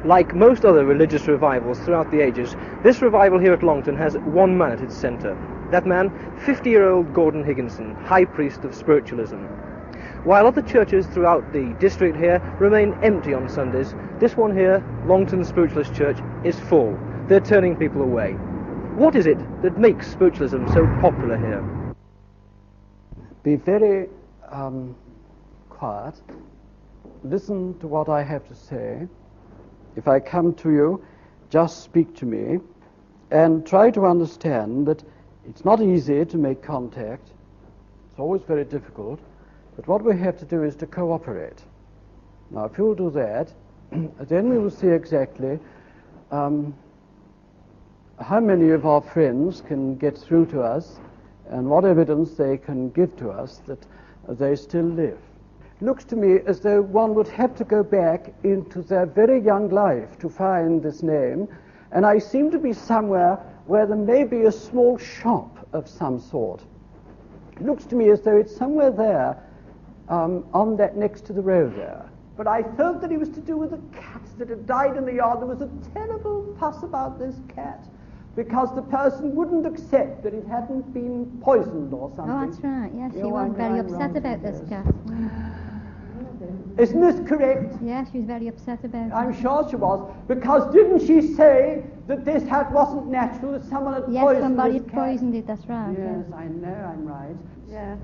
Like most other religious revivals throughout the ages, this revival here at Longton has one man at its centre. That man, 50-year-old Gordon Higginson, High Priest of Spiritualism. While other churches throughout the district here remain empty on Sundays, this one here, Longton Spiritualist Church, is full. They're turning people away. What is it that makes spiritualism so popular here? Be very quiet. Listen to what I have to say. If I come to you, just speak to me and try to understand that it's not easy to make contact. It's always very difficult. But what we have to do is to cooperate. Now, if you'll do that, then we will see exactly how many of our friends can get through to us and what evidence they can give to us that they still live. It looks to me as though one would have to go back into their very young life to find this name, and I seem to be somewhere where there may be a small shop of some sort. It looks to me as though it's somewhere there, on that next to the road there. But I felt that it was to do with the cats that had died in the yard. There was a terrible fuss about this cat, because the person wouldn't accept that it hadn't been poisoned or something. Oh, that's right, yes, she was very upset about this cat. Isn't this correct? Yes, she was very upset about it. I'm sure she was, because didn't she say that this hat wasn't natural, that someone had poisoned Yes, somebody this had cat? poisoned it, that's right. Yes, I know I'm right. Yes.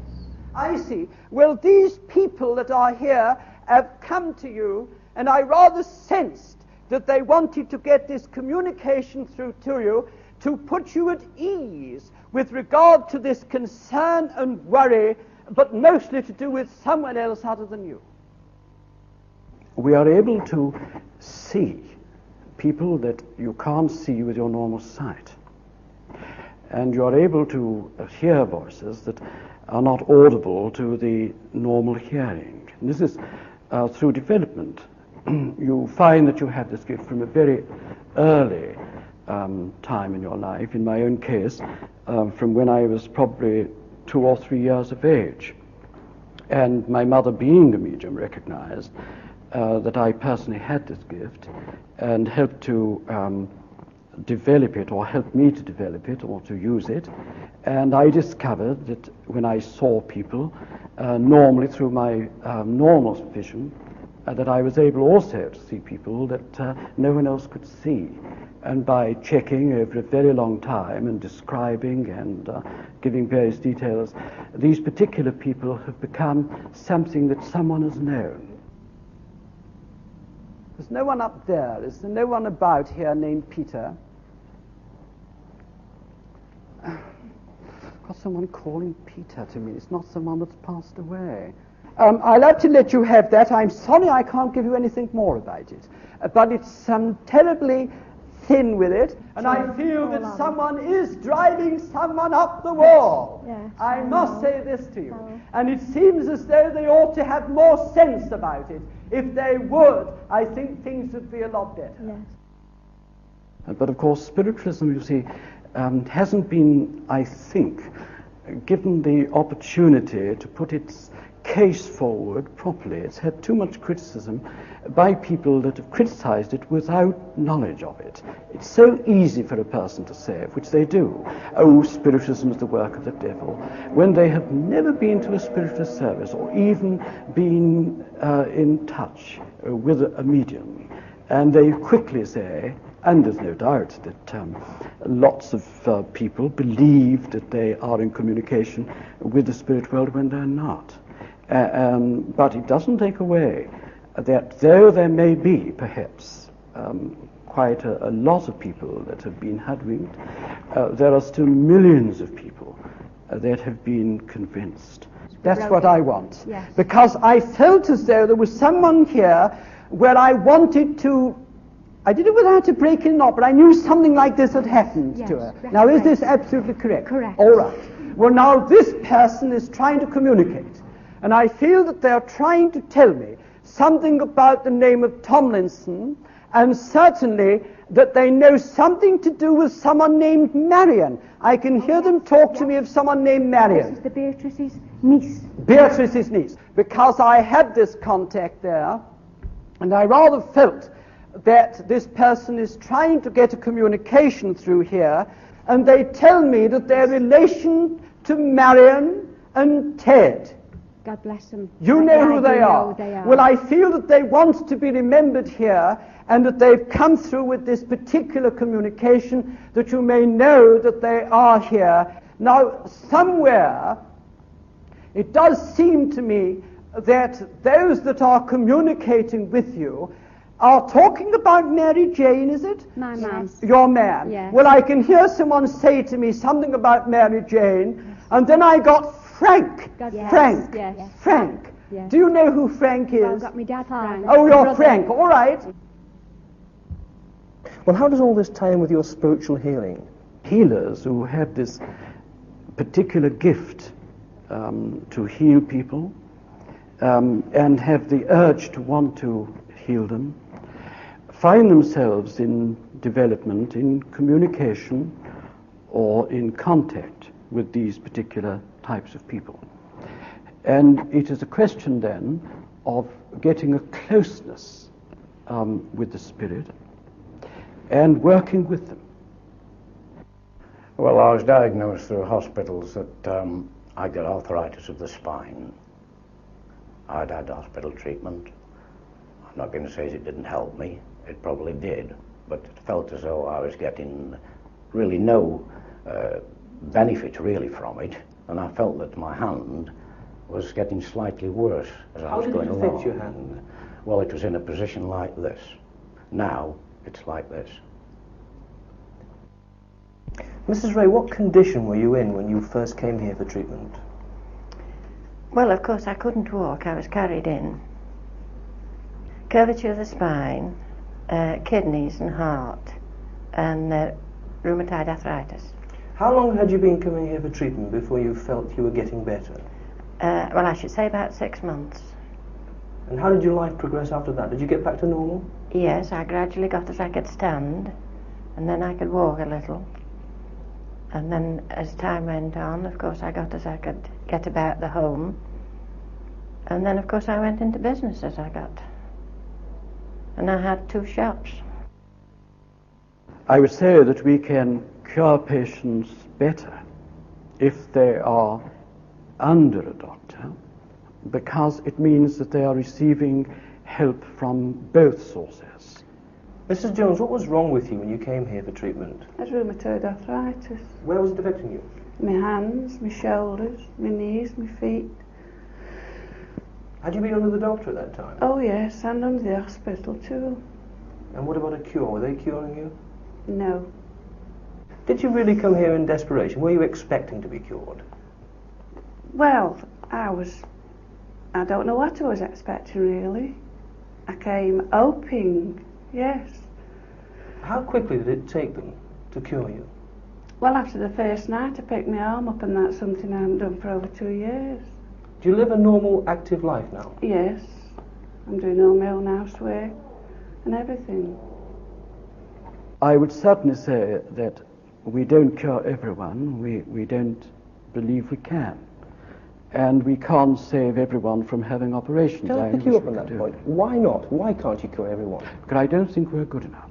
I see. Well, these people that are here have come to you, and I rather sensed that they wanted to get this communication through to you to put you at ease with regard to this concern and worry, but mostly to do with someone else other than you. We are able to see people that you can't see with your normal sight. And you are able to hear voices that are not audible to the normal hearing. And this is through development. You find that you have this gift from a very early time in your life. In my own case, from when I was probably 2 or 3 years of age. And my mother, being a medium, recognized that I personally had this gift and helped to develop it, or helped me to develop it, or to use it. And I discovered that when I saw people, normally through my normal vision, that I was able also to see people that no one else could see. And by checking over a very long time and describing and giving various details, these particular people have become something that someone has known. There's no one up there. Is there no one about here named Peter? I've got someone calling Peter to me. It's not someone that's passed away. I'll have to let you have that. I'm sorry I can't give you anything more about it. But it's terribly thin with it, and I feel that someone is driving someone up the wall. Yes. I must say this to you. And it seems as though they ought to have more sense about it. If they would, I think things would be a lot better. Yes. But of course, spiritualism, you see, hasn't been, I think, given the opportunity to put its case forward properly. It's had too much criticism by people that have criticized it without knowledge of it. It's so easy for a person to say, which they do, oh, spiritualism is the work of the devil, when they have never been to a spiritualist service or even been in touch with a medium. And they quickly say, and there's no doubt that lots of people believe that they are in communication with the spirit world when they're not. But it doesn't take away that though there may be, perhaps, quite a lot of people that have been hoodwinked, there are still millions of people that have been convinced. That's what I want. Yes. Because I felt as though there was someone here where I wanted to, I did it without a break in not, but I knew something like this had happened to her. Yes, Now, is right. this absolutely correct? Correct. All right. Well, now this person is trying to communicate, and I feel that they are trying to tell me something about the name of Tomlinson, and certainly that they know something to do with someone named Marion. I can hear them talk to me of someone named Marion. This is the Beatrice's niece. Beatrice's niece, because I had this contact there, and I rather felt that this person is trying to get a communication through here, and they tell me that their relation to Marion and Ted. God bless them. You know who they are. Well, I feel that they want to be remembered here, and that they've come through with this particular communication, that you may know that they are here. Now, somewhere, it does seem to me that those that are communicating with you are talking about Mary Jane, is it? My man. Your man. Yes. Well, I can hear someone say to me something about Mary Jane, and then I got Frank. Yes. Frank. Yes. Yes. Frank. Yes. Do you know who Frank is? Well, I've got my dad, Frank. Oh, you're Frank. All right. Well, how does all this tie in with your spiritual healing? Healers who have this particular gift to heal people and have the urge to want to heal them, find themselves in development, in communication, or in contact with these particular types of people. And it is a question then of getting a closeness with the Spirit and working with them. Well, I was diagnosed through hospitals that I got arthritis of the spine. I'd had hospital treatment. I'm not going to say it didn't help me. It probably did, but it felt as though I was getting really no benefit really from it, and I felt that my hand was getting slightly worse as I was going along. How did it affect your hand? Well, it was in a position like this. Now it's like this. Mrs. Ray, what condition were you in when you first came here for treatment? Well, of course, I couldn't walk. I was carried in. Curvature of the spine, kidneys and heart, and rheumatoid arthritis. How long had you been coming here for treatment before you felt you were getting better? Well, I should say about 6 months. And how did your life progress after that? Did you get back to normal? Yes, I gradually got as I could stand, and then I could walk a little. And then as time went on, of course, I got as I could get about the home. And then, of course, I went into business as I got. And I had 2 shops. I would say that we can cure patients better if they are under a doctor, because it means that they are receiving help from both sources. Mrs. Jones, what was wrong with you when you came here for treatment? I had rheumatoid arthritis. Where was it affecting you? My hands, my shoulders, my knees, my feet. Had you been under the doctor at that time? Oh yes, and under the hospital too. And what about a cure? Were they curing you? No. Did you really come here in desperation? Were you expecting to be cured? Well, I don't know what I was expecting really. I came hoping, yes. How quickly did it take them to cure you? Well, after the first night I picked my arm up, and that's something I haven't done for over 2 years. Do you live a normal, active life now? Yes. I'm doing all my own housework and everything. I would certainly say that we don't cure everyone. We don't believe we can. And we can't save everyone from having operations. Can I pick you up on that point? Why not? Why can't you cure everyone? Because I don't think we're good enough.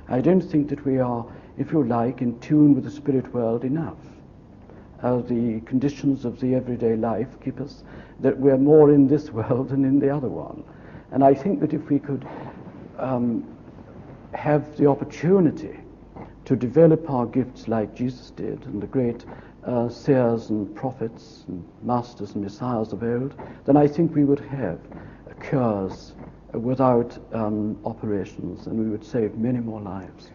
I don't think that we are, if you like, in tune with the spirit world enough. The conditions of the everyday life keep us, that we're more in this world than in the other one. And I think that if we could have the opportunity to develop our gifts like Jesus did, and the great seers and prophets and masters and messiahs of old, then I think we would have cures without operations, and we would save many more lives.